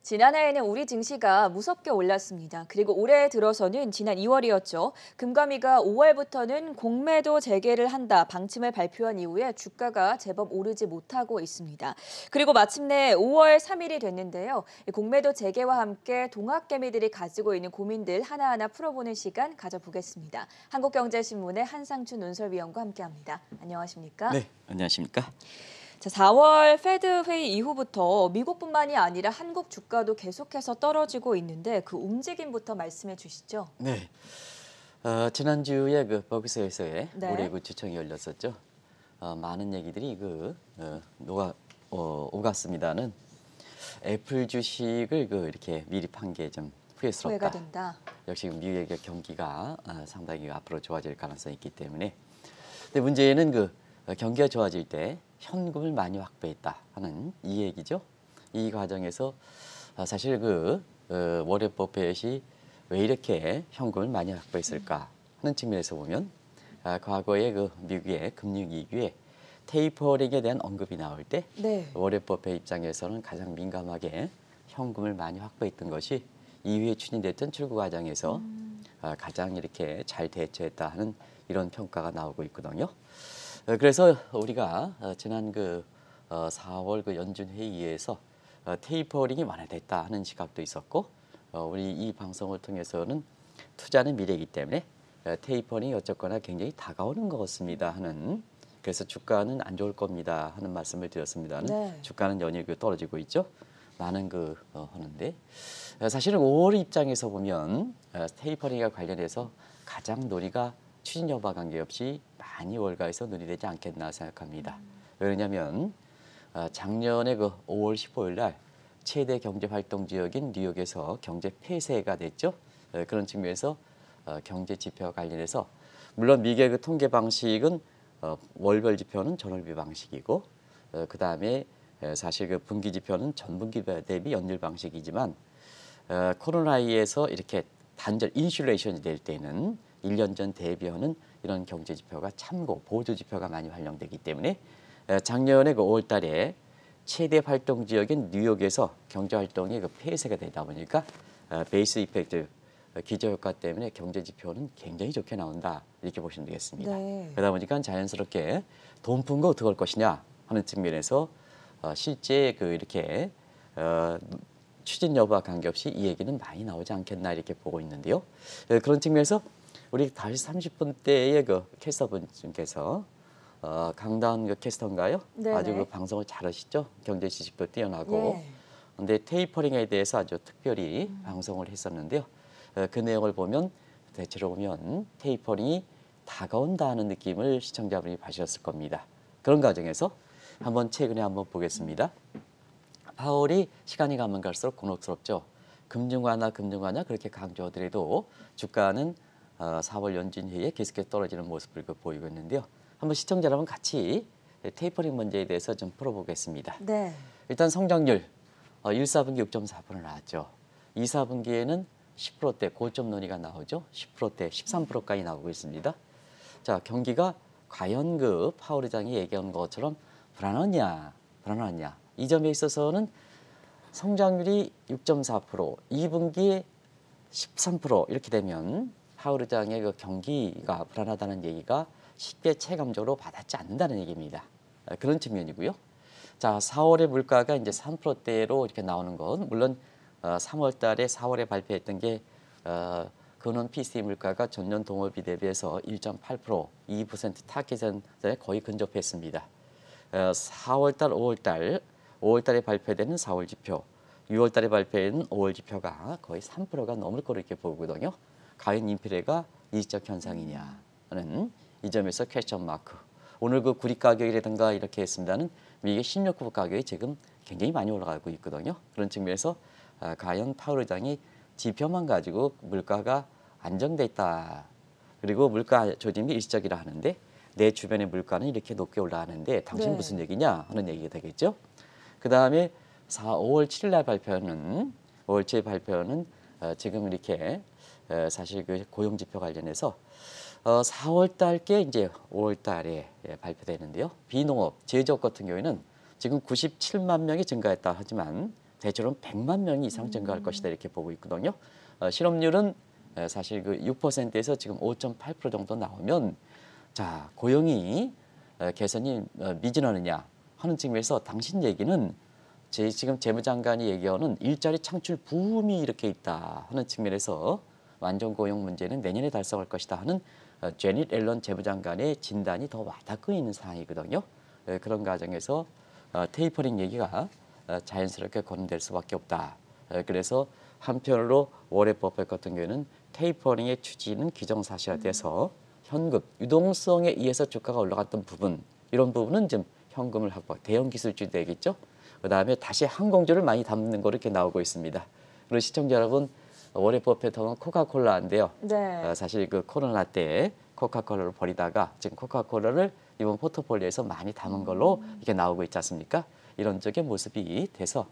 지난해에는 우리 증시가 무섭게 올랐습니다. 그리고 올해 들어서는 지난 2월이었죠. 금감위가 5월부터는 공매도 재개를 한다 방침을 발표한 이후에 주가가 제법 오르지 못하고 있습니다. 그리고 마침내 5월 3일이 됐는데요. 공매도 재개와 함께 동학개미들이 가지고 있는 고민들 하나하나 풀어보는 시간 가져보겠습니다. 한국경제신문의 한상춘 논설위원과 함께합니다. 안녕하십니까? 네, 안녕하십니까? 자, 4월 페드 회의 이후부터 미국뿐만이 아니라 한국 주가도 계속해서 떨어지고 있는데 그 움직임부터 말씀해 주시죠. 네, 지난주에 그 버크셔에서의 네. 올해 그 주총이 열렸었죠. 많은 얘기들이 오갔습니다는 애플 주식을 이렇게 미리 판 게 좀 후회스럽다. 후회가 된다. 역시 미국의 그 경기가 상당히 앞으로 좋아질 가능성이 있기 때문에. 근데 문제는 경기가 좋아질 때 현금을 많이 확보했다 하는 이 얘기죠. 이 과정에서 사실 워렌 버핏이 왜 이렇게 현금을 많이 확보했을까 하는 측면에서 보면 과거에 미국의 금융위기에 테이퍼링에 대한 언급이 나올 때 네. 워렌 버핏 입장에서는 가장 민감하게 현금을 많이 확보했던 것이 이후에 추진됐던 출구 과정에서 가장 이렇게 잘 대처했다 하는 이런 평가가 나오고 있거든요. 그래서 우리가 지난 4월 연준 회의에서 테이퍼링이 완화됐다 하는 시각도 있었고, 우리 이 방송을 통해서는 투자는 미래이기 때문에 테이퍼링이 어쨌거나 굉장히 다가오는 것 같습니다 하는, 그래서 주가는 안 좋을 겁니다 하는 말씀을 드렸습니다는. 네. 주가는 연일 떨어지고 있죠. 많은 하는데 사실은 5월 입장에서 보면 테이퍼링과 관련해서 가장 논의가 추진 여부와 관계없이 많이 월가에서 논의되지 않겠나 생각합니다. 왜냐하면 작년에 5월 15일 날 최대 경제 활동 지역인 뉴욕에서 경제 폐쇄가 됐죠. 그런 측면에서 경제 지표와 관련해서 물론 미국의 통계 방식은 월별 지표는 전월비 방식이고, 그 다음에 사실 분기 지표는 전분기 대비 연율 방식이지만, 코로나에서 이렇게 단절 인슐레이션이 될 때는 1년 전 대비하는 이런 경제 지표가 참고 보조 지표가 많이 활용되기 때문에 작년에 5월 달에 최대 활동 지역인 뉴욕에서 경제 활동이 폐쇄가 되다 보니까 베이스 이펙트 기저효과 때문에 경제 지표는 굉장히 좋게 나온다 이렇게 보시면 되겠습니다. 네. 그러다 보니까 자연스럽게 돈 푼 거 어떻게 할 것이냐 하는 측면에서 실제 이렇게 추진 여부와 관계없이 이 얘기는 많이 나오지 않겠나 이렇게 보고 있는데요. 그런 측면에서 우리 5시 30분대의 캐스터분께서 강다은 캐스터인가요? 네네. 아주 방송을 잘하시죠. 경제 지식도 뛰어나고. 예. 근데 테이퍼링에 대해서 아주 특별히 방송을 했었는데요. 그 내용을 보면 대체로 보면 테이퍼링이 다가온다 하는 느낌을 시청자분이 받으셨을 겁니다. 그런 과정에서 최근에 한번 보겠습니다. 파월이 시간이 가면 갈수록 곤혹스럽죠. 금융 완화 그렇게 강조하더라도 주가는 4월 연준 회의에 계속해서 떨어지는 모습을 보이고 있는데요. 한번 시청자 여러분 같이 테이퍼링 문제에 대해서 좀 풀어보겠습니다. 네. 일단 성장률 1, 4분기 6.4% 나왔죠. 2, 4분기에는 10%대 고점 논의가 나오죠. 10%대 13%까지 나오고 있습니다. 자, 경기가 과연 파월 의장이 얘기한 것처럼 불안하냐. 이 점에 있어서는 성장률이 6.4%, 2분기에 13% 이렇게 되면 파월 의장의 경기가 불안하다는 얘기가 쉽게 체감적으로 받아지 않는다는 얘기입니다. 그런 측면이고요. 자, 4월의 물가가 이제 3%대로 이렇게 나오는 건 물론 3월 달에 4월에 발표했던 게 근원 PCE 물가가 전년 동월비 대비해서 1.8%, 2% 타깃에 거의 근접했습니다. 4월 달, 5월 달에 발표되는 4월 지표, 6월 달에 발표된 5월 지표가 거의 3%가 넘을 거로 이렇게 보거든요. 과연 인플레가 일시적 현상이냐 하는 이 점에서 퀘스천 마크. 오늘 구리 가격이라든가 이렇게 했습니다는 미국의 신유급 가격이 지금 굉장히 많이 올라가고 있거든요. 그런 측면에서 과연 파월 의장이 지표만 가지고 물가가 안정돼 있다. 그리고 물가 조짐이 일시적이라 하는데 내 주변의 물가는 이렇게 높게 올라가는데 당신 네. 무슨 얘기냐 하는 얘기가 되겠죠. 그 다음에 5월 7일 날 발표는 5월 7일 발표는 지금 이렇게 사실 고용 지표 관련해서 4월 달께 이제 5월 달에 발표되는데요. 비농업, 제조업 같은 경우에는 지금 97만 명이 증가했다 하지만 대체로 100만 명 이상 증가할 것이다 이렇게 보고 있거든요. 실업률은 사실 그 6%에서 지금 5.8% 정도 나오면 자 고용이 개선이 미진하느냐 하는 측면에서 당신 얘기는 지금 재무장관이 얘기하는 일자리 창출 붐이 이렇게 있다 하는 측면에서 완전 고용 문제는 내년에 달성할 것이다 하는 제닛 앨런 재무장관의 진단이 더 와닿고 있는 상황이거든요. 그런 과정에서 테이퍼링 얘기가 자연스럽게 거론될 수밖에 없다. 그래서 한편으로 워렌 버핏 같은 경우에는 테이퍼링의 추진은 기정사실화돼서 현금, 유동성에 의해서 주가가 올라갔던 부분 이런 부분은 좀 현금을 확보, 대형 기술주도 되겠죠. 그다음에 다시 항공주를 많이 담는 거 이렇게 나오고 있습니다. 그리고 시청자 여러분 워렌 버핏 하면 코카콜라인데요. 네. 사실 그 코로나 때 코카콜라를 버리다가 지금 코카콜라를 이번 포트폴리오에서 많이 담은 걸로 이렇게 나오고 있지 않습니까? 이런 쪽의 모습이 돼서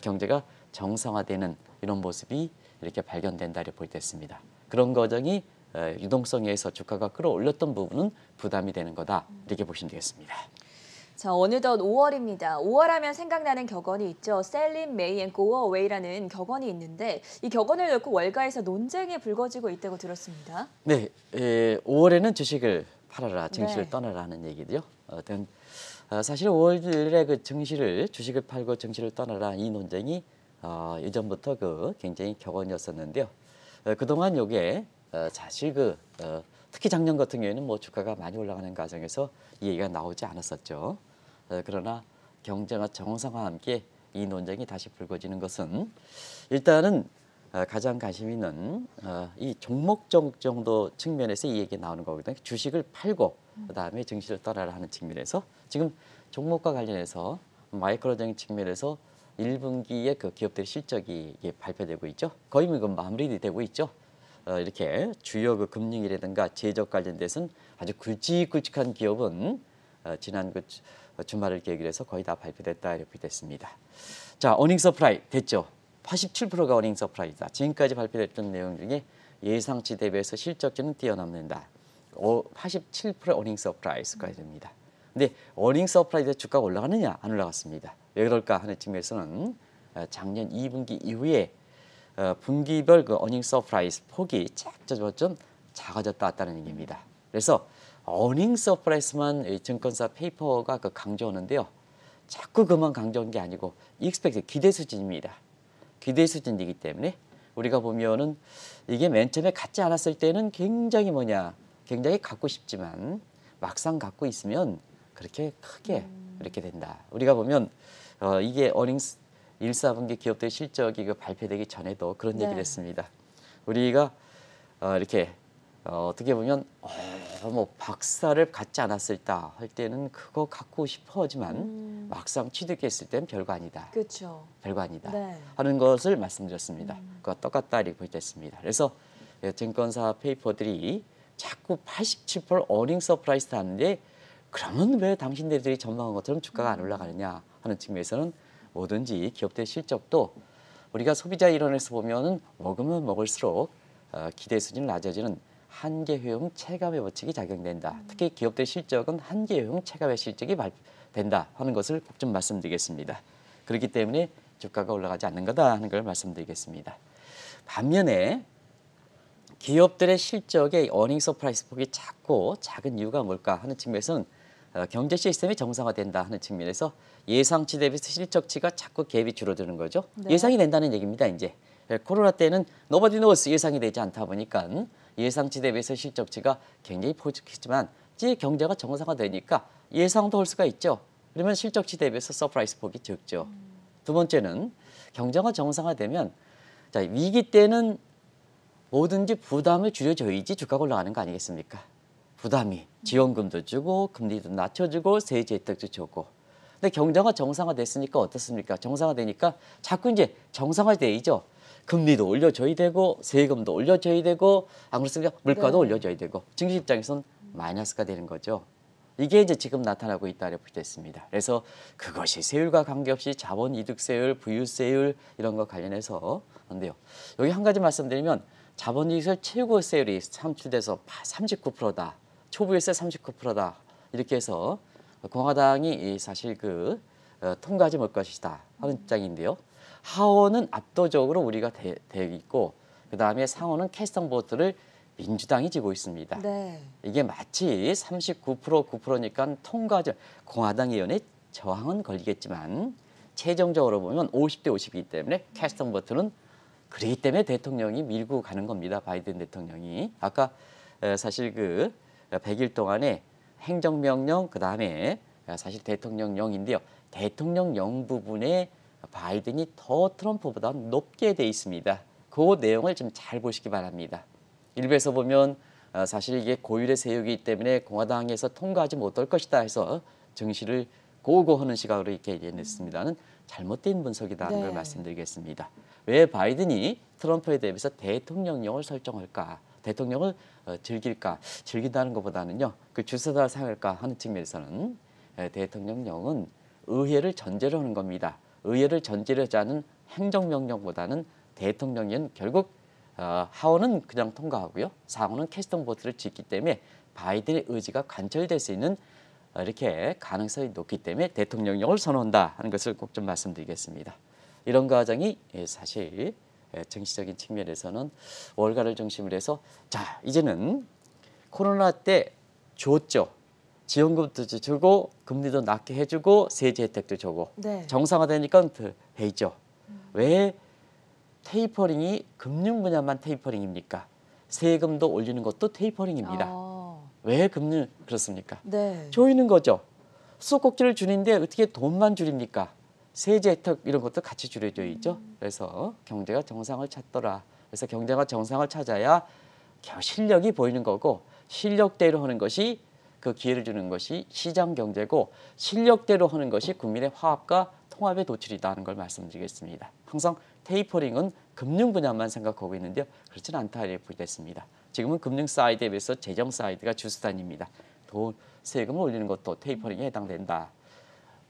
경제가 정상화되는 이런 모습이 이렇게 발견된다 이렇게 볼 때 있습니다. 그런 과정이 유동성에서 주가가 끌어올렸던 부분은 부담이 되는 거다 이렇게 보시면 되겠습니다. 자, 어느덧 5월입니다. 5월 하면 생각나는 격언이 있죠. Sell in May and go away라는 격언이 있는데 이 격언을 놓고 월가에서 논쟁이 불거지고 있다고 들었습니다. 네, 5월에는 주식을 팔아라, 증시를 네. 떠나라 하는 얘기죠. 사실 5월에 그 증시를 주식을 팔고 증시를 떠나라 이 논쟁이 예전부터 그 굉장히 격언이었었는데요. 그동안 요게 사실 특히 작년 같은 경우에는 뭐 주가가 많이 올라가는 과정에서 이 얘기가 나오지 않았었죠. 그러나 경제가 정상화와 함께 이 논쟁이 다시 불거지는 것은 일단은 가장 관심 있는 이 종목 정도 측면에서 이 얘기 나오는 거거든요. 주식을 팔고 그다음에 증시를 떠나라 하는 측면에서 지금 종목과 관련해서 마이크로적인 측면에서 1분기에 그 기업들의 실적이 발표되고 있죠. 거의 뭐 마무리 되고 있죠. 이렇게 주요 그 금융이라든가 제적 관련돼서는 아주 굵직굵직한 기업은 지난 그 주말을 계기로 해서 거의 다 발표됐다 이렇게 됐습니다. 자, 어닝 서프라이 됐죠. 87%가 어닝 서프라이다. 지금까지 발표됐던 내용 중에 예상치 대비해서 실적치는 뛰어넘는다. 87% 어닝 서프라이즈가 됩니다. 근데 어닝 서프라이즈 주가가 올라가느냐 안 올라갔습니다. 왜 그럴까 하는 측면에서는 작년 2분기 이후에 분기별 그 어닝 서프라이즈 폭이 좀 작아졌다는 얘기입니다. 그래서 어닝 서프라이즈만 증권사 페이퍼가 그 강조하는데요. 자꾸 그만 강조한 게 아니고 익스펙트 기대 수준입니다. 기대 수준이기 때문에 우리가 보면은 이게 맨 처음에 갖지 않았을 때는 굉장히 굉장히 갖고 싶지만 막상 갖고 있으면 그렇게 크게 이렇게 된다. 우리가 보면 이게 어닝스 1, 4분기 기업들의 실적이 발표되기 전에도 그런 얘기를 했습니다. 우리가 이렇게 어떻게 보면 뭐 박사를 갖지 않았을 때 할 때는 그거 갖고 싶어 하지만 막상 취득했을 때는 별거 아니다. 그렇죠. 별거 아니다. 네. 하는 것을 말씀드렸습니다. 그거 똑같다 이렇게 보였습니다. 그래서 증권사 페이퍼들이 자꾸 87% 어닝 서프라이즈 하는데 그러면 왜 당신들이 전망한 것처럼 주가가 안 올라가느냐 하는 측면에서는 뭐든지 기업들 실적도 우리가 소비자 이론에서 보면은 먹으면 먹을수록 기대 수준이 낮아지는 한계 효용 체감의 법칙이 작용된다. 특히 기업들 실적은 한계 효용 체감의 실적이 된다 하는 것을 꼭 좀 말씀드리겠습니다. 그렇기 때문에 주가가 올라가지 않는 거다 하는 걸 말씀드리겠습니다. 반면에 기업들의 실적의 어닝 서프라이즈 폭이 작은 이유가 뭘까 하는 측면에서는 경제 시스템이 정상화된다 하는 측면에서 예상치 대비해서 실적치가 자꾸 갭이 줄어드는 거죠. 네. 예상이 된다는 얘기입니다. 이제 코로나 때는 nobody knows 예상이 되지 않다 보니까 예상치 대비해서 실적치가 굉장히 포직했지만 이제 경제가 정상화되니까 예상도 할 수가 있죠. 그러면 실적치 대비해서 서프라이즈 폭이 적죠. 두 번째는 경제가 정상화되면 자, 위기 때는 뭐든지 부담을 줄여줘야지 주가가 올라가는 거 아니겠습니까? 부담이 지원금도 주고 금리도 낮춰주고 세제 혜택도 주고. 근데 경제가 정상화됐으니까 어떻습니까? 정상화되니까 자꾸 이제 정상화돼야죠. 금리도 올려줘야 되고 세금도 올려줘야 되고 안 그렇습니까? 물가도 네. 올려줘야 되고 증시 입장에서는 마이너스가 되는 거죠. 이게 이제 지금 나타나고 있다고 보겠습니다. 그래서 그것이 세율과 관계없이 자본이득세율, 부유세율 이런 거 관련해서 한데요. 여기 한 가지 말씀드리면 자본이득세율 최고 세율이 산출돼서 39%다. 초부유세 39%다. 이렇게 해서 공화당이 사실 통과하지 못 것이다 하는 입장인데요. 하원은 압도적으로 우리가 돼 있고 그다음에 상원은 캐스턴 보트를 민주당이 지고 있습니다. 네. 이게 마치 39% 9%니까 통과죠. 공화당 의원의 저항은 걸리겠지만 최종적으로 보면 50대 50이기 때문에 캐스턴 보트는 그렇기 때문에 대통령이 밀고 가는 겁니다. 바이든 대통령이. 아까 사실 그 100일 동안에 행정명령 그다음에 사실 대통령령인데요. 대통령령 부분에 바이든이 더 트럼프보다 높게 돼 있습니다. 그 내용을 좀 잘 보시기 바랍니다. 일부에서 보면 사실 이게 고율의 세우기 때문에 공화당에서 통과하지 못할 것이다 해서 증시를 고고하는 시각으로 이렇게 냈습니다는 잘못된 분석이라는 걸 네. 말씀드리겠습니다. 왜 바이든이 트럼프에 대해서 대통령령을 설정할까? 대통령을 즐길까? 즐긴다는 것보다는요. 그 주사다를 사용할까 하는 측면에서는 대통령령은 의회를 전제로 하는 겁니다. 의회를 전제로 하지 않은 행정명령보다는 대통령령은 결국 하원은 그냥 통과하고요. 상원은 캐스턴 보트를 짓기 때문에 바이든의 의지가 관철될 수 있는 이렇게 가능성이 높기 때문에 대통령령을 선언한다 하는 것을 꼭 좀 말씀드리겠습니다. 이런 과정이 사실 정치적인 측면에서는 월가를 중심으로 해서 자 이제는 코로나 때 줬죠. 지원금도 주고 금리도 낮게 해주고 세제 혜택도 주고 네. 정상화되니까 해죠. 왜 테이퍼링이 금융 분야만 테이퍼링입니까? 세금도 올리는 것도 테이퍼링입니다. 왜 금융 그렇습니까? 네. 조이는 거죠. 수도꼭지를 줄이는데 어떻게 돈만 줄입니까? 세제 혜택 이런 것도 같이 줄여줘야죠. 그래서 경제가 정상을 찾더라. 그래서 경제가 정상을 찾아야 실력이 보이는 거고 실력대로 하는 것이 그 기회를 주는 것이 시장 경제고 실력대로 하는 것이 국민의 화합과 통합의 도출이다 하는 걸 말씀드리겠습니다. 항상 테이퍼링은 금융 분야만 생각하고 있는데요. 그렇지는 않다 이렇게 보겠습니다. 지금은 금융 사이드에 비해서 재정 사이드가 주수단입니다. 세금을 올리는 것도 테이퍼링에 해당된다.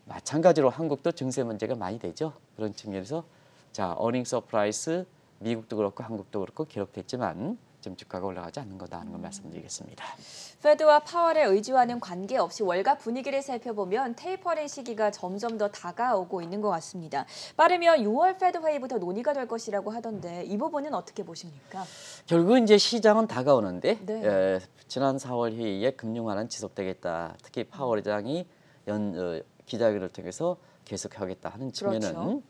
마찬가지로 한국도 증세 문제가 많이 되죠. 그런 측면에서 자 어닝 서프라이스 미국도 그렇고 한국도 그렇고 기록됐지만 지금 주가가 올라가지 않는 거다 하는 걸 말씀드리겠습니다. 페드와 파월의 의지와는 관계없이 월가 분위기를 살펴보면 테이퍼링 시기가 점점 더 다가오고 있는 것 같습니다. 빠르면 6월 페드 회의부터 논의가 될 것이라고 하던데 이 부분은 어떻게 보십니까? 결국 이제 시장은 다가오는데 네. 지난 4월 회의에 금융 완화는 지속되겠다. 특히 파월 의장이 기자회견을 통해서 계속하겠다 하는 측면은 그렇죠.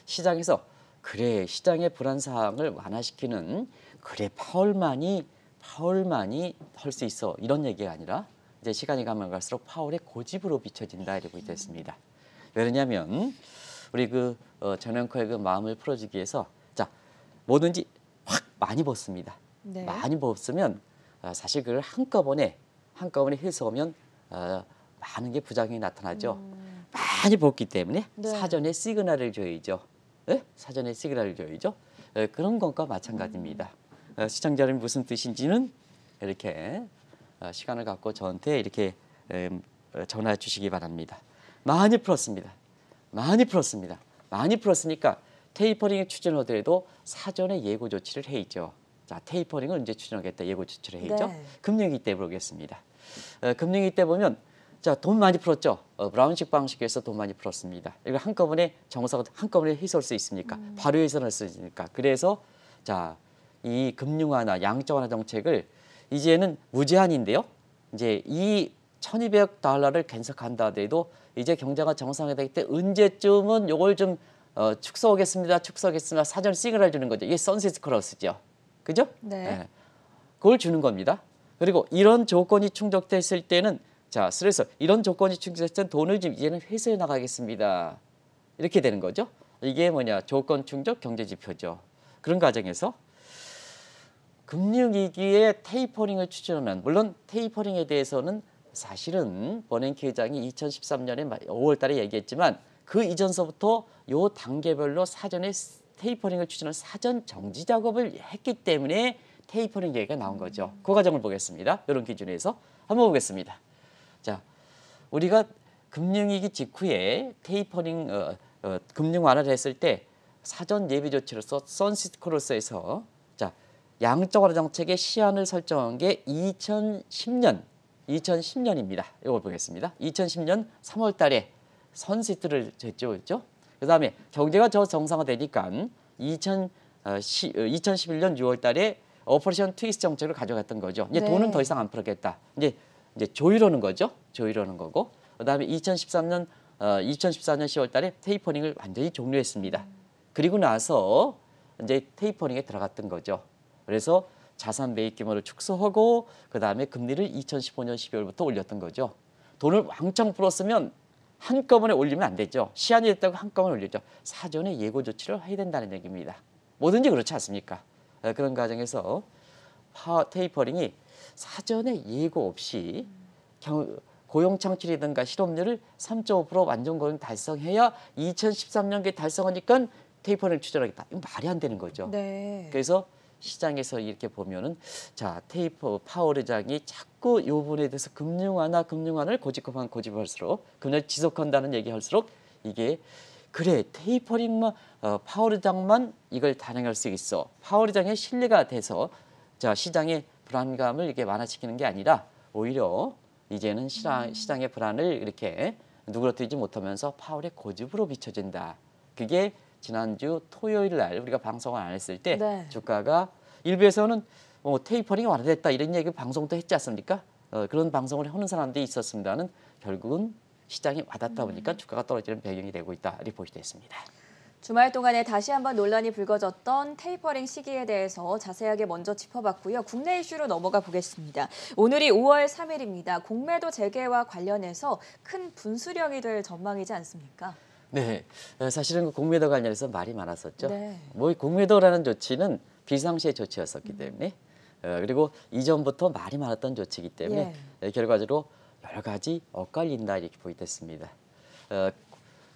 시장에서 그래 시장의 불안 사항을 완화시키는 그래 파월만이 할 수 있어 이런 얘기가 아니라 이제 시간이 가면 갈수록 파월의 고집으로 비춰진다 이렇게 있습니다. 왜냐하면 우리 그 전영커의 그 마음을 풀어주기 위해서 자 뭐든지 확 많이 벗습니다. 네. 많이 벗으면 사실 그걸 한꺼번에 해소하면 많은 게 부작용이 나타나죠. 많이 벗기 때문에 네. 사전에 시그널을 줘야죠. 네? 사전에 시그널을 줘야죠. 그런 것과 마찬가지입니다. 시청자 여러분 무슨 뜻인지는 이렇게 시간을 갖고 저한테 이렇게 전화해 주시기 바랍니다. 많이 풀었습니다. 많이 풀었으니까 테이퍼링을 추진하더라도 사전에 예고 조치를 해야죠. 자, 테이퍼링을 언제 추진하겠다 예고 조치를 해야죠. 네. 금융위기 때 보겠습니다. 금융위기 때 보면 자, 돈 많이 풀었죠. 브라운식 방식에서 돈 많이 풀었습니다. 이거 한꺼번에 한꺼번에 해소할 수 있습니까? 바로 해소할 수 있으니까. 그래서 자, 이 금융 완화, 양적 완화 정책을 이제는 무제한인데요. 이제 이 1,200달러를 괜찮한다 하더라도 이제 경제가 정상화되기 때 언제쯤은 요걸 좀 축소하겠습니다. 사전 시그널 주는 거죠. 이게 선셋 클러스죠. 그죠? 네. 그걸 주는 겁니다. 그리고 이런 조건이 충족됐을 때는 자, 그래서 이런 조건이 충족됐을 때는 돈을 좀 이제는 회수해 나가겠습니다. 이렇게 되는 거죠. 이게 뭐냐? 조건 충족 경제 지표죠. 그런 과정에서 금융위기에 테이퍼링을 추진하는 물론 테이퍼링에 대해서는 사실은 버냉키 의장이 2013년에 5월 달에 얘기했지만 그 이전서부터 요 단계별로 사전에 테이퍼링을 추진하는 사전 정지 작업을 했기 때문에 테이퍼링 얘기가 나온 거죠. 그 과정을 보겠습니다. 이런 기준에서 한번 보겠습니다. 자, 우리가 금융위기 직후에 테이퍼링 금융 완화를 했을 때 사전 예비 조치로서 선시트 크로스에서 자 양적 완화 정책의 시한을 설정한 게 2010년입니다. 이걸 보겠습니다. 2010년 3월 달에 선시트를 쟀죠. 그렇죠? 그다음에 경제가 저 정상화되니까 2011년 6월 달에 오퍼레이션 트위스트 정책을 가져갔던 거죠. 이제 네. 돈은 더 이상 안 풀겠다. 이제 조이러는 거죠. 조이러는 거고. 그다음에 2014년 10월 달에 테이퍼링을 완전히 종료했습니다. 그리고 나서 이제 테이퍼링에 들어갔던 거죠. 그래서 자산 매입 규모를 축소하고 그다음에 금리를 2015년 12월부터 올렸던 거죠. 돈을 왕창 풀었으면 한꺼번에 올리면 안 되죠. 시한이 됐다고 한꺼번에 올리죠. 사전에 예고 조치를 해야 된다는 얘기입니다. 뭐든지 그렇지 않습니까? 그런 과정에서 테이퍼링이 사전에 예고 없이 고용 창출이든가 실업률을 3.5% 완전 고용 달성해야 2013년에 달성하니까 테이퍼링을 추진하겠다. 이건 말이 안 되는 거죠. 네. 그래서 시장에서 이렇게 보면은 자 파월 의장이 자꾸 이 부분에 대해서 금융완을 고집할수록 금융을 지속한다는 얘기할수록 이게 그래 테이퍼링만 파월 의장만 이걸 단행할 수 있어. 파월 의장의 신뢰가 돼서 자 시장의 불안감을 이게 완화시키는 게 아니라 오히려 이제는 시장의 불안을 이렇게 누그러뜨리지 못하면서 파월의 고집으로 비춰진다. 그게 지난주 토요일 날 우리가 방송을 안 했을 때 네. 주가가 일부에서는 테이퍼링이 완화됐다 이런 얘기 방송도 했지 않습니까? 그런 방송을 하는 사람들이 있었습니다는 결국은 시장이 와닿다 보니까 주가가 떨어지는 배경이 되고 있다 이렇게 보시됐습니다. 주말 동안에 다시 한번 논란이 불거졌던 테이퍼링 시기에 대해서 자세하게 먼저 짚어봤고요. 국내 이슈로 넘어가 보겠습니다. 오늘이 5월 3일입니다. 공매도 재개와 관련해서 큰 분수령이 될 전망이지 않습니까? 네, 사실은 그 공매도 관련해서 말이 많았었죠. 네. 뭐 공매도라는 조치는 비상시의 조치였었기 때문에 그리고 이전부터 말이 많았던 조치이기 때문에 결과적으로 여러 가지 엇갈린다 이렇게 보이됐습니다.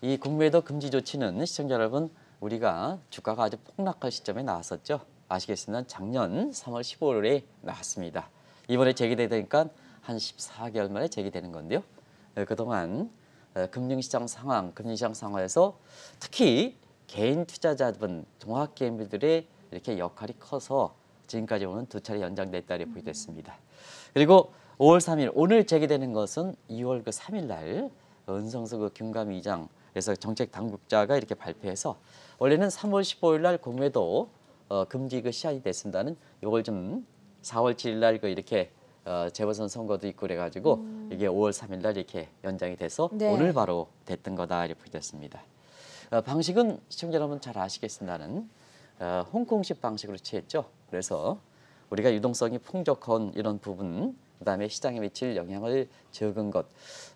이 공매도 금지 조치는 시청자 여러분 우리가 주가가 아주 폭락할 시점에 나왔었죠. 아시겠지만 작년 3월 15일에 나왔습니다. 이번에 제기되니까 한 14개월 만에 제기되는 건데요. 그동안 금융시장 상황에서 특히 개인 투자자분, 종합개미들의 이렇게 역할이 커서 지금까지 오는 두 차례 연장됐다 이렇게 보이됐습니다. 그리고 5월 3일 오늘 제기되는 것은 2월 그 3일 날 은성수 그 금감위 의장 그래서 정책 당국자가 이렇게 발표해서 원래는 3월 15일 날 공매도 금지 그 시한이 됐습니다는 이걸 좀 4월 7일 날 그 이렇게 재보선 선거도 있고 그래가지고 이게 5월 3일 날 이렇게 연장이 돼서 네. 오늘 바로 됐던 거다 이렇게 보였습니다. 방식은 시청자 여러분 잘 아시겠습니다는 홍콩식 방식으로 취했죠. 그래서 우리가 유동성이 풍족한 이런 부분, 그다음에 시장에 미칠 영향을 적은 것,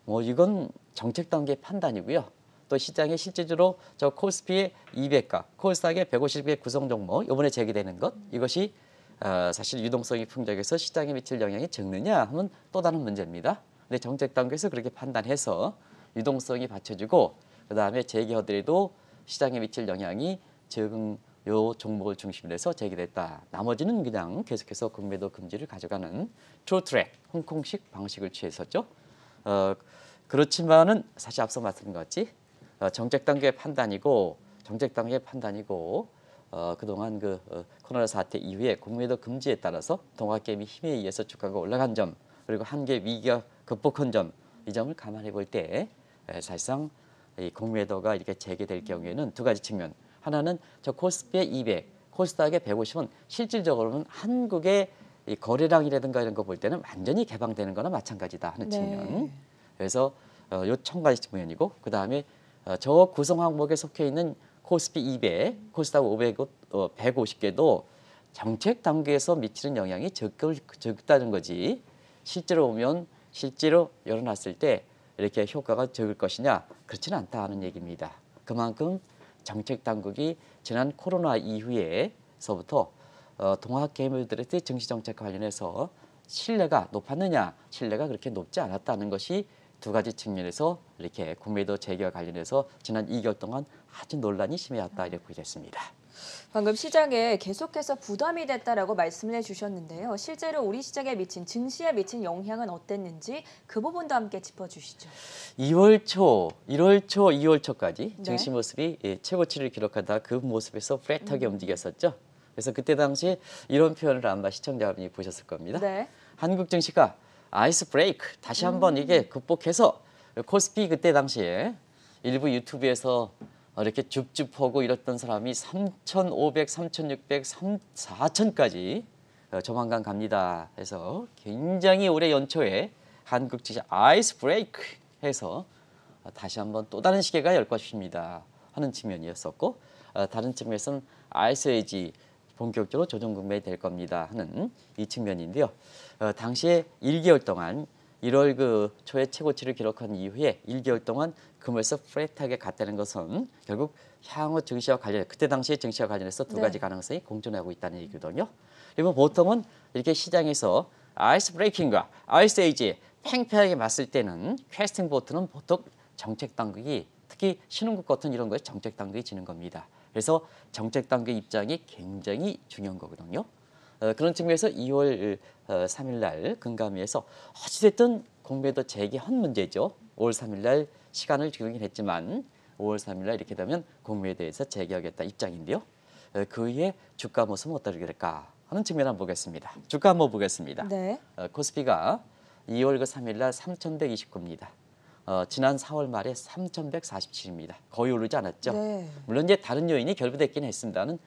뭐 이건 정책 단계 판단이고요. 또 시장에 실질적으로 저 코스피의 200가, 코스닥의 150의 구성 종목 이번에 제기되는 것, 이것이 사실 유동성이 풍족해서 시장에 미칠 영향이 적느냐 하면 또 다른 문제입니다. 근데 정책 단계에서 그렇게 판단해서 유동성이 받쳐주고 그다음에 제기하더라도 시장에 미칠 영향이 적은 요 종목을 중심으로 해서 제기됐다. 나머지는 그냥 계속해서 공매도 금지를 가져가는 트루트랙 홍콩식 방식을 취했었죠. 그렇지만은 사실 앞서 말씀드린 것 같이 정책 단계의 판단이고 그동안 코로나 사태 이후에 공매도 금지에 따라서 동학개미 힘에 의해서 주가가 올라간 점 그리고 한계 위기가 극복한 점 이 점을 감안해 볼 때 사실상 이 공매도가 이렇게 재개될 경우에는 두 가지 측면. 하나는 저 코스피의 200, 코스닥의 150은 실질적으로는 한국의 이 거래량이라든가 이런 거 볼 때는 완전히 개방되는 거나 마찬가지다 하는 측면. 그래서 요 천 가지 측면이고 그다음에 저 구성 항목에 속해 있는 코스피 200, 코스닥 500, 150개도 정책 단계에서 미치는 영향이 적다는 거지. 실제로 열어놨을 때 이렇게 효과가 적을 것이냐 그렇지는 않다 하는 얘기입니다. 그만큼 정책 당국이 지난 코로나 이후에서부터 동학개미들의 증시 정책 관련해서 신뢰가 높았느냐 신뢰가 그렇게 높지 않았다는 것이 두 가지 측면에서 이렇게 공매도 재개와 관련해서 지난 2개월 동안 아주 논란이 심해왔다 이렇게 보겠습니다. 방금 시장에 계속해서 부담이 됐다라고 말씀을 해주셨는데요. 실제로 우리 시장에 미친 증시에 미친 영향은 어땠는지 그 부분도 함께 짚어주시죠. 1월 초, 2월 초까지 네. 증시 모습이 최고치를 기록하다 그 모습에서 플랫하게 움직였었죠. 그래서 그때 당시에 이런 표현을 아마 시청자분이 보셨을 겁니다. 네. 한국 증시가 아이스 브레이크 다시 한번 이게 극복해서 코스피 그때 당시에 일부 유튜브에서 이렇게 줍줍하고 이랬던 사람이 3,500, 3,600, 4,000까지 조만간 갑니다. 해서 굉장히 올해 연초에 한국 주식 아이스 브레이크 해서 다시 한번 또 다른 시계가 열 것입니다 하는 측면이었었고, 다른 측면에서는 아이스 에이지 본격적으로 조정 구매될 겁니다 하는 이 측면인데요. 당시에 1개월 동안 1월 그 초에 최고치를 기록한 이후에 1개월 동안 금에서 플랫하게 갔다는 것은 결국 향후 증시와 관련, 그때 당시에 증시와 관련해서 두 가지 가능성이 공존하고 있다는 얘기거든요. 그리고 보통은 이렇게 시장에서 아이스 브레이킹과 아이스 에이지 팽팽하게 맞을 때는 캐스팅 보트는 보통 정책 당국이, 특히 신흥국 같은 이런 거에 정책 당국이 지는 겁니다. 그래서 정책 당국의 입장이 굉장히 중요한 거거든요. 그런 측면에서 2월 3일 날 금감위에서 어찌됐든 공매도 재개한 문제죠. 5월 3일 날 시간을 주긴 했지만 5월 3일 날 이렇게 되면 공매도에서 재개하겠다 입장인데요. 그 이후에 주가 모습은 어떻게 될까 하는 측면 한번 보겠습니다. 주가 한번 보겠습니다. 네. 코스피가 2월 3일 날 3,129입니다. 지난 4월 말에 3,147입니다. 거의 오르지 않았죠. 네. 물론 이제 다른 요인이 결부됐긴 했습니다는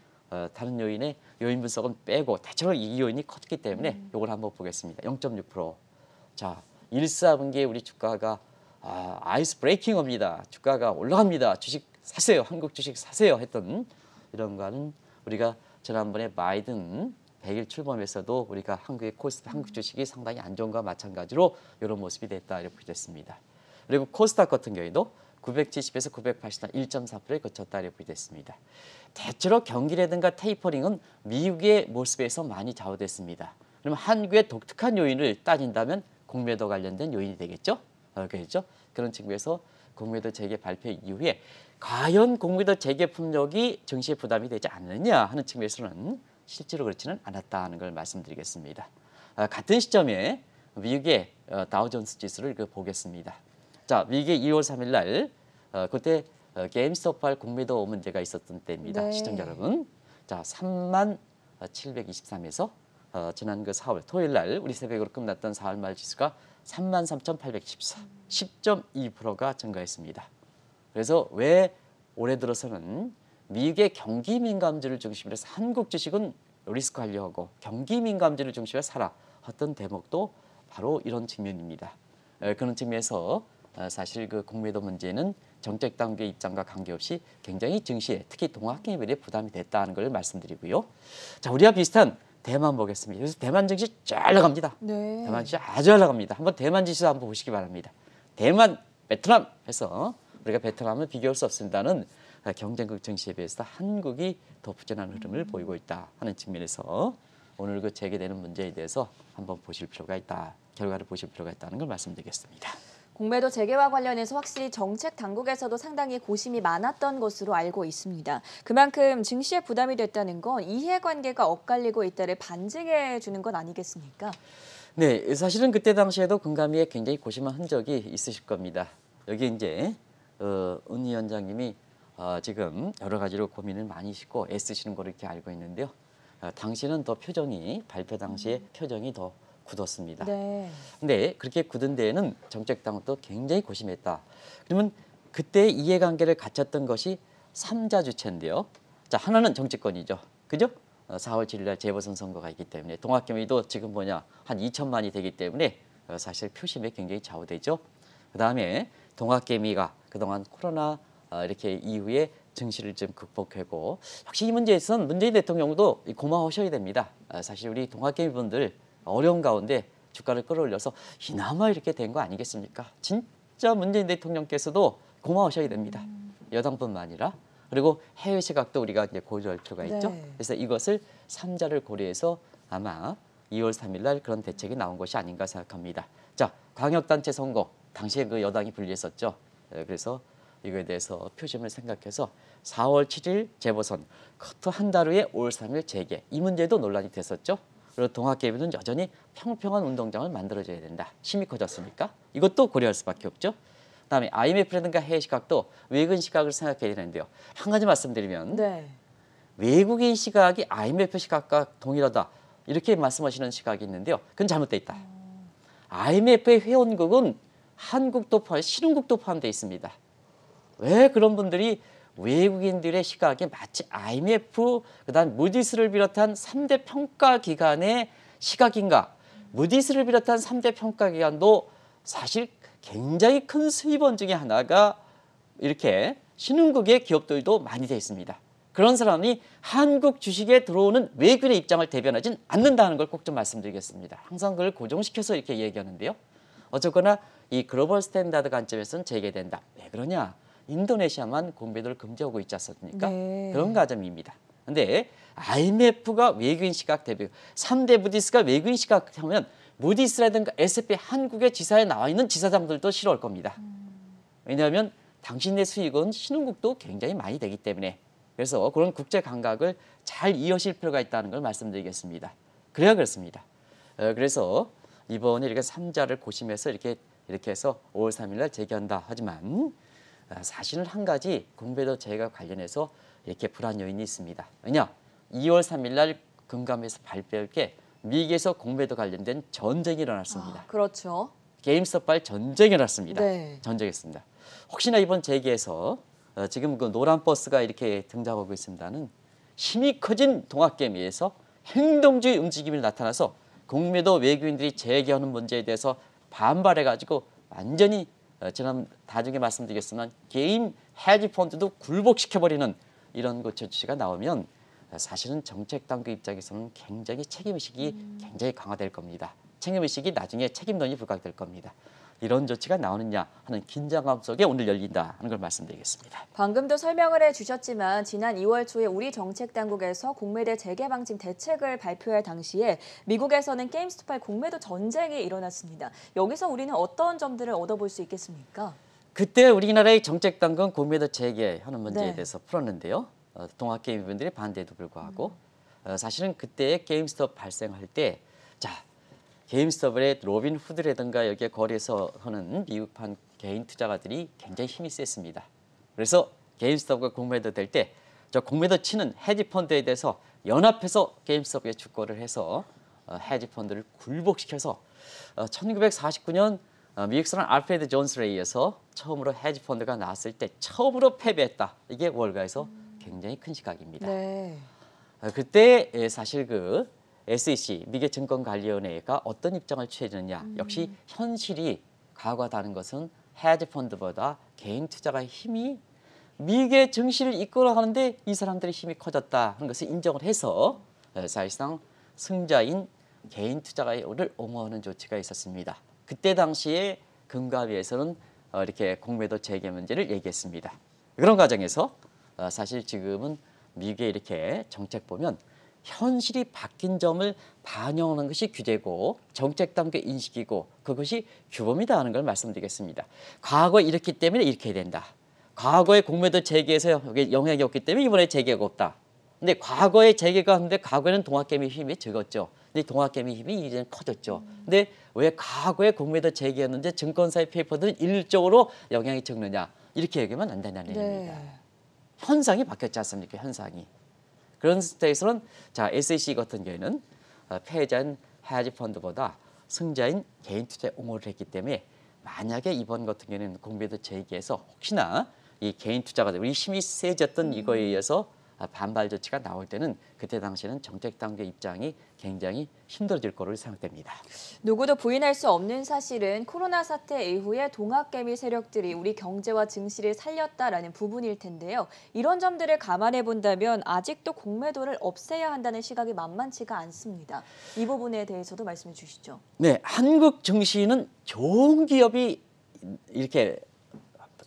다른 요인의 요인 분석은 빼고 대체로 이 요인이 컸기 때문에 이걸 한번 보겠습니다. 0.6%. 자, 1, 4분기에 우리 주가가 아이스 브레이킹입니다. 주가가 올라갑니다. 주식 사세요. 한국 주식 사세요. 했던 이런 거는 우리가 지난번에 바이든 100일 출범에서도 우리가 한국의 코스피, 한국 주식이 상당히 안 좋은 것과 마찬가지로 이런 모습이 됐다 이렇게 됐습니다. 그리고 코스닥 같은 경우에도 970에서 980단 1.4%에 거쳤다 이렇게 됐습니다. 대체로 경기라든가 테이퍼링은 미국의 모습에서 많이 좌우됐습니다. 그러면 한국의 독특한 요인을 따진다면 공매도 관련된 요인이 되겠죠? 그렇죠? 그런 측면에서 공매도 재개 발표 이후에 과연 공매도 재개 품목이 증시에 부담이 되지 않느냐 하는 측면에서는 실제로 그렇지는 않았다는 걸 말씀드리겠습니다. 같은 시점에 미국의 다우존스 지수를 보겠습니다. 자, 미국의 2월 3일 날 그때 게임스톱할 공매도 문제가 있었던 때입니다. 네. 시청자 여러분. 자, 37,723에서 지난 그 4월 토요일 날 우리 새벽으로 끝났던 4월 말 지수가 33,814, 10.2%가 증가했습니다. 그래서 왜 올해 들어서는 미국의 경기 민감주를 중심으로 해서 한국 주식은 리스크 관리하고 경기 민감주를 중심으로 사라 했던 대목도 바로 이런 측면입니다. 그런 측면에서 사실 그 공매도 문제는 정책 당국의 입장과 관계없이 굉장히 증시에 특히 동학개미들의 부담이 됐다는 걸 말씀드리고요. 자, 우리와 비슷한 대만 보겠습니다. 그래서 대만 증시 잘 나갑니다. 네. 대만 증시 아주 잘 나갑니다. 한번 대만 지수 한번 보시기 바랍니다. 대만, 베트남 해서 우리가 베트남을 비교할 수 없습니다는 경쟁국 증시에 비해서 한국이 더 부진한 흐름을 보이고 있다 하는 측면에서 오늘 그 제기되는 문제에 대해서 한번 보실 필요가 있다, 결과를 보실 필요가 있다는 걸 말씀드리겠습니다. 공매도 재개와 관련해서 확실히 정책 당국에서도 상당히 고심이 많았던 것으로 알고 있습니다. 그만큼 증시에 부담이 됐다는 건 이해관계가 엇갈리고 있다를 반증해 주는 건 아니겠습니까? 네, 사실은 그때 당시에도 금감위에 굉장히 고심한 흔적이 있으실 겁니다. 여기 이제 은 위원장님이 지금 여러 가지로 고민을 많이 하시고 애쓰시는 걸 이렇게 알고 있는데요. 당시는 더 표정이 발표 당시에 표정이 더 굳었습니다. 네. 근데 그렇게 굳은 데에는 정책 당국도 굉장히 고심했다. 그러면 그때 이해관계를 갖췄던 것이 3자 주체인데요. 자, 하나는 정치권이죠. 그죠? 4월 7일 날 재보선 선거가 있기 때문에 동학개미도 지금 한 2천만이 되기 때문에 사실 표심에 굉장히 좌우되죠. 그다음에 동학개미가 그동안 코로나 이렇게 이후에 증시를 좀 극복하고 확실히 이 문제에서는 문재인 대통령도 고마워하셔야 됩니다. 사실 우리 동학개미 분들 어려운 가운데 주가를 끌어올려서 이나마 이렇게 된 거 아니겠습니까? 진짜 문재인 대통령께서도 고마우셔야 됩니다. 여당뿐만 아니라. 그리고 해외 시각도 우리가 이제 고려할 필요가 있죠. 네. 그래서 이것을 3자를 고려해서 아마 2월 3일 날 그런 대책이 나온 것이 아닌가 생각합니다. 자, 광역단체 선거 당시에 그 여당이 불리했었죠. 그래서 이거에 대해서 표심을 생각해서 4월 7일 재보선, 커트 한 달 후에 5월 3일 재개, 이 문제도 논란이 됐었죠. 그리고 동학개미는 여전히 평평한 운동장을 만들어줘야 된다. 힘이 커졌으니까 이것도 고려할 수밖에 없죠. 그다음에 IMF라든가 해외 시각도 외국인 시각을 생각해야 되는데요. 한 가지 말씀드리면 네. 외국인 시각이 IMF 시각과 동일하다 이렇게 말씀하시는 시각이 있는데요. 그건 잘못돼 있다. IMF의 회원국은 한국도 포함, 신흥국도 포함되어 있습니다. 왜 그런 분들이 외국인들의 시각이 마치 IMF, 그다음 무디스를 비롯한 3대 평가 기관의 시각인가? 무디스를 비롯한 3대 평가 기관도 사실 굉장히 큰 수입원 중에 하나가 이렇게 신흥국의 기업들도 많이 돼 있습니다. 그런 사람이 한국 주식에 들어오는 외국인의 입장을 대변하진 않는다는 걸 꼭 좀 말씀드리겠습니다. 항상 그걸 고정시켜서 이렇게 얘기하는데요. 어쨌거나 이 글로벌 스탠다드 관점에서는 재개된다. 왜 그러냐? 인도네시아만 공매도를 금지하고 있지 않습니까? 네. 그런 과정입니다. 근데 IMF가 외국인 시각 대비, 3대 무디스가 외국인 시각하면 무디스라든가 S&P 한국의 지사에 나와 있는 지사장들도 싫어할 겁니다. 왜냐하면 당신네 수익은 신흥국도 굉장히 많이 되기 때문에 그래서 그런 국제 감각을 잘 이어실 필요가 있다는 걸 말씀드리겠습니다. 그래야 그렇습니다. 그래서 이번에 이렇게 3자를 고심해서 이렇게 해서 5월 3일 날 재개한다 하지만 사실은 한 가지 공매도 재개와 관련해서 이렇게 불안 요인이 있습니다. 왜냐? 2월 3일 날 금감에서 발표할 게 미국에서 공매도 관련된 전쟁이 일어났습니다. 그렇죠. 게임스톱발 전쟁이 일어났습니다. 네. 전쟁했습니다. 혹시나 이번 재개에서 지금 그 노란 버스가 이렇게 등장하고 있습니다는 힘이 커진 동학개미에서 행동주의 움직임이 나타나서 공매도 외국인들이 재개하는 문제에 대해서 반발해가지고 완전히 지난 나중에 말씀드리겠지만 게임 헤지 펀드도 굴복시켜버리는 이런 그 조치가 나오면 사실은 정책 당국 입장에서는 굉장히 책임의식이 굉장히 강화될 겁니다. 책임의식이 나중에 책임론이 부각될 겁니다. 이런 조치가 나오느냐 하는 긴장감 속에 오늘 열린다 하는 걸 말씀드리겠습니다. 방금도 설명을 해주셨지만 지난 2월 초에 우리 정책당국에서 공매도 재개 방침 대책을 발표할 당시에 미국에서는 게임스톱할 공매도 전쟁이 일어났습니다. 여기서 우리는 어떤 점들을 얻어볼 수 있겠습니까? 그때 우리나라의 정책당국은 공매도 재개하는 문제에 네. 대해서 풀었는데요. 동학개미분들의 반대에도 불구하고 사실은 그때 게임스톱 발생할 때 게임스톱의 로빈 후드라든가 여기에 거래해서 하는 미국판 개인 투자가들이 굉장히 힘이 셌습니다. 그래서 게임스톱과 공매도 될 때 저 공매도 치는 헤지펀드에 대해서 연합해서 게임스톱에 주거를 해서 헤지펀드를 굴복시켜서 1949년 미국 사람 알프레드 존스에 의해서 처음으로 헤지펀드가 나왔을 때 처음으로 패배했다. 이게 월가에서 굉장히 큰 시각입니다. 네. 그때 사실 그 SEC 미국 증권관리위원회가 어떤 입장을 취해주느냐 역시 현실이 과거와 다른 것은 헤지펀드보다 개인 투자가의 힘이 미국의 증시를 이끌어가는데 이 사람들의 힘이 커졌다 하는 것을 인정을 해서 사실상 승자인 개인 투자가를 옹호하는 조치가 있었습니다. 그때 당시에 금감위에서는 이렇게 공매도 재개 문제를 얘기했습니다. 그런 과정에서 사실 지금은 미국의 이렇게 정책 보면 현실이 바뀐 점을 반영하는 것이 규제고 정책 당국의 인식이고 그것이 규범이다 하는 걸 말씀드리겠습니다. 과거에 이렇기 때문에 이렇게 해야 된다. 과거에 공매도 재개에서 여기 영향이 없기 때문에 이번에 재개가 없다. 근데 과거에 재개가 하는데 과거에는 동학개미 힘이 적었죠. 근데 동학개미 힘이 이제는 커졌죠. 근데 왜 과거에 공매도 재개였는데 증권사의 페이퍼들은 일적으로 영향이 적느냐 이렇게 얘기하면 안 된다는 얘기입니다. 네. 현상이 바뀌었지 않습니까? 현상이. 그런 스테이스는 SEC 같은 경우에는 패자인 헤지펀드보다 승자인 개인 투자에 옹호를 했기 때문에 만약에 이번 같은 경우에는 공매도 재개해서 혹시나 이 개인 투자가들 우리 힘이 세졌던 이거에 의해서 반발 조치가 나올 때는 그때 당시에는 정책 당국의 입장이 굉장히 힘들어질 거로 생각됩니다. 누구도 부인할 수 없는 사실은 코로나 사태 이후에 동학개미 세력들이 우리 경제와 증시를 살렸다라는 부분일 텐데요. 이런 점들을 감안해 본다면 아직도 공매도를 없애야 한다는 시각이 만만치가 않습니다. 이 부분에 대해서도 말씀해 주시죠. 네, 한국 증시는 좋은 기업이 이렇게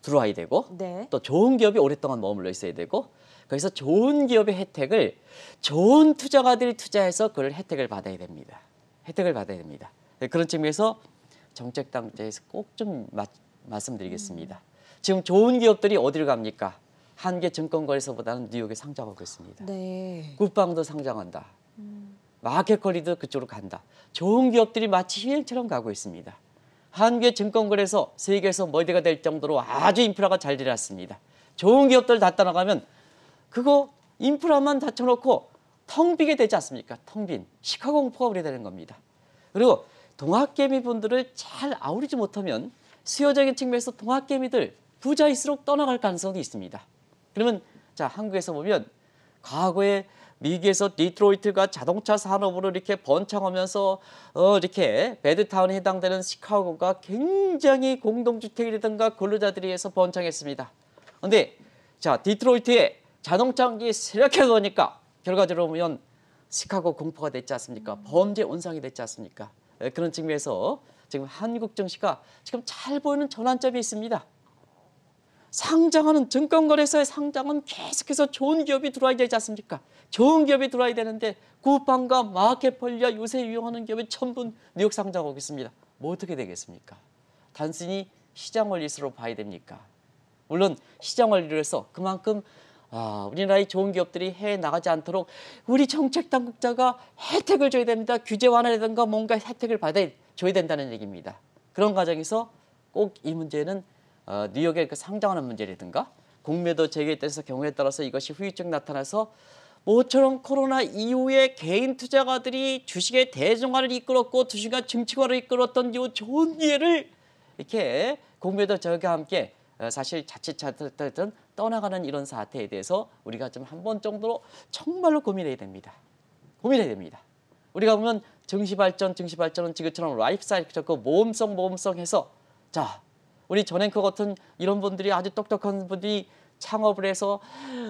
들어와야 되고 네. 또 좋은 기업이 오랫동안 머물러 있어야 되고 그래서 좋은 기업의 혜택을 좋은 투자가들이 투자해서 그걸 혜택을 받아야 됩니다. 혜택을 받아야 됩니다. 그런 측면에서 정책 당국에서 꼭 좀 말씀드리겠습니다. 지금 좋은 기업들이 어디를 갑니까? 한국증권거래소보다는 뉴욕에 상장하고 있습니다. 네. 굿방도 상장한다. 마켓컬리도 그쪽으로 간다. 좋은 기업들이 마치 휘행처럼 가고 있습니다. 한국증권거래소 세계에서 머리가 될 정도로 아주 인프라가 잘 되었습니다. 좋은 기업들 다 떠나가면 그거 인프라만 닫혀놓고 텅 비게 되지 않습니까? 텅 빈 시카고 공포가 우려되는 겁니다. 그리고 동학개미 분들을 잘 아우르지 못하면 수요적인 측면에서 동학개미들 부자일수록 떠나갈 가능성이 있습니다. 그러면 자, 한국에서 보면 과거에 미국에서 디트로이트가 자동차 산업으로 이렇게 번창하면서 이렇게 배드타운에 해당되는 시카고가 굉장히 공동주택이라든가 근로자들에 의해서 번창했습니다. 그런데 자, 디트로이트에 자동차가 세력해 보니까 결과적으로 보면 시카고 공포가 됐지 않습니까? 범죄 온상이 됐지 않습니까? 그런 측면에서 지금 한국 증시가 지금 잘 보이는 전환점이 있습니다. 상장하는 증권거래소에 상장은 계속해서 좋은 기업이 들어와야 되지 않습니까? 좋은 기업이 들어와야 되는데 쿠팡과 마켓폴리와 요새 유용하는 기업이 전부 뉴욕 상장하고 있습니다. 뭐 어떻게 되겠습니까? 단순히 시장 원리로 봐야 됩니까? 물론 시장 원리로 해서 그만큼 우리나라의 좋은 기업들이 해외에 나가지 않도록 우리 정책 당국자가 혜택을 줘야 됩니다. 규제 완화라든가 뭔가 혜택을 받아줘야 된다는 얘기입니다. 그런 과정에서 꼭 이 문제는 뉴욕에 상장하는 문제라든가 공매도 재개에 따라서 경우에 따라서 이것이 후유증 나타나서 모처럼 코로나 이후에 개인 투자가들이 주식의 대중화를 이끌었고 주식의 증치화를 이끌었던 이 좋은 기회를 이렇게 공매도 재개와 함께 사실 자칫자칫 떠나가는 이런 사태에 대해서 우리가 좀 한 번 정도로 정말로 고민해야 됩니다. 고민해야 됩니다. 우리가 보면 증시 발전은 지금처럼 라이프 사이클 모험성 해서 자, 우리 전 앵커 같은 이런 분들이 아주 똑똑한 분들이 창업을 해서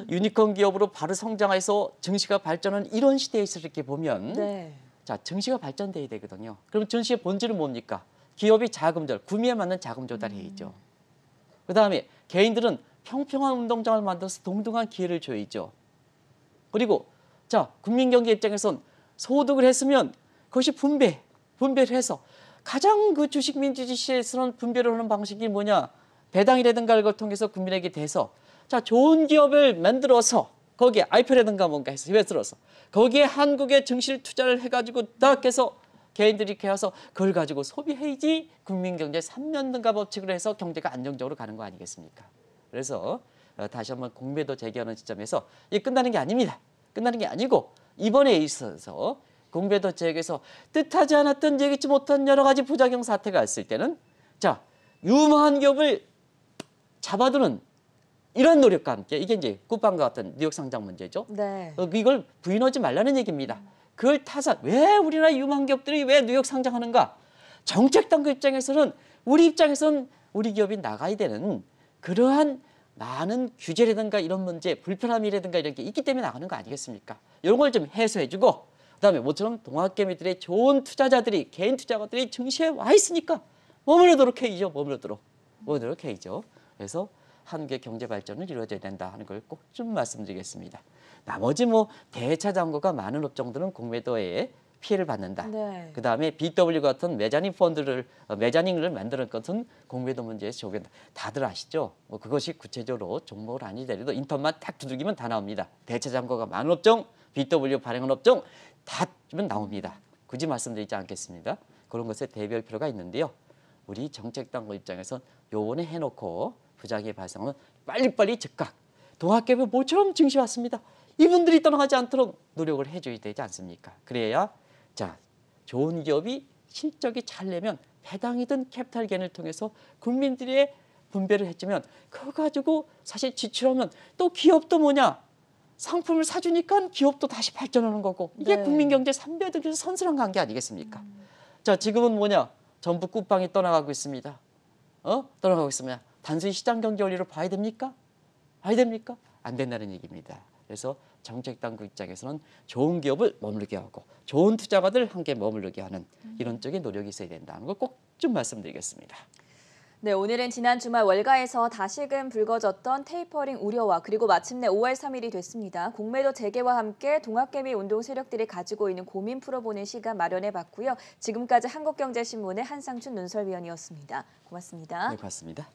유니콘 기업으로 바로 성장해서 증시가 발전하는 이런 시대에서 이렇게 보면 네. 자, 증시가 발전돼야 되거든요. 그럼 증시의 본질은 뭡니까? 기업이 자금 조달, 구매에 맞는 자금 조달해야죠. 그다음에 개인들은 평평한 운동장을 만들어서 동등한 기회를 줘야죠. 그리고 자, 국민경제 입장에선 소득을 했으면 그것이 분배를 해서 가장 그 주식 민주주의 시대에서는 분배를 하는 방식이 뭐냐? 배당이라든가 이걸 통해서 국민에게 대서 자, 좋은 기업을 만들어서 거기에 IPO라든가 뭔가 해서 해외 들어서 거기에 한국의 증시를 투자를 해가지고 딱 해서 개인들이 이렇게 해서 그걸 가지고 소비해야지 국민경제 3년등가 법칙으로 해서 경제가 안정적으로 가는 거 아니겠습니까? 그래서 다시 한번 공매도 재개하는 시점에서 이게 끝나는 게 아닙니다. 끝나는 게 아니고 이번에 있어서 공매도 재개에서 뜻하지 않았던 예기치 못한 여러 가지 부작용 사태가 있을 때는 자, 유망한 기업을 잡아두는 이런 노력과 함께 이게 이제 쿠팡과 같은 뉴욕 상장 문제죠. 네. 이걸 부인하지 말라는 얘기입니다. 그걸 왜 우리나라 유망 기업들이 왜 뉴욕 상장하는가? 정책 당국 입장에서는 우리 기업이 나가야 되는 그러한 많은 규제라든가 이런 문제, 불편함이라든가 이런 게 있기 때문에 나가는 거 아니겠습니까? 이런 걸 좀 해소해주고 그다음에 모처럼 동학개미들의 좋은 투자자들이 개인 투자가들이 증시에 와 있으니까 머무르도록 해야죠. 그래서 한국의 경제 발전을 이루어져야 된다 하는 걸 꼭 좀 말씀드리겠습니다. 나머지 대차 잔고가 많은 업종들은 공매도에 피해를 받는다. 네. 그다음에 BW 같은 메자닝을 만드는 것은 공매도 문제에서 적용된다. 다들 아시죠? 그것이 구체적으로 종목을 아니더라도 인터넷만 딱 두들기면 다 나옵니다. 대차 잔고가 많은 업종, BW 발행한 업종 다 주면 나옵니다. 굳이 말씀드리지 않겠습니다. 그런 것에 대비할 필요가 있는데요. 우리 정책당국 입장에서 요번에 해놓고 부작용이 발생하면 빨리빨리 즉각 동학개미 모처럼 증시 왔습니다. 이분들이 떠나가지 않도록 노력을 해줘야 되지 않습니까? 그래야 자, 좋은 기업이 실적이 잘 내면 배당이든 캐피탈 게인을 통해서 국민들의 분배를 해주면 그거 가지고 사실 지출하면 또 기업도 상품을 사주니까 기업도 다시 발전하는 거고 이게 네. 국민경제 3배득에서 선순환 관계 아니겠습니까? 자, 지금은 전부 쿠팡이 떠나가고 있습니다. 떠나가고 있습니다. 단순히 시장 경제 원리로 봐야 됩니까? 안 된다는 얘기입니다. 그래서 정책당국 입장에서는 좋은 기업을 머무르게 하고 좋은 투자가들 함께 머무르게 하는 이런 쪽의 노력이 있어야 된다는 걸 꼭 좀 말씀드리겠습니다. 네, 오늘은 지난 주말 월가에서 다시금 불거졌던 테이퍼링 우려와 그리고 마침내 5월 3일이 됐습니다. 공매도 재개와 함께 동학개미 운동 세력들이 가지고 있는 고민 풀어보는 시간 마련해봤고요. 지금까지 한국경제신문의 한상춘 논설위원이었습니다. 고맙습니다. 네, 고맙습니다.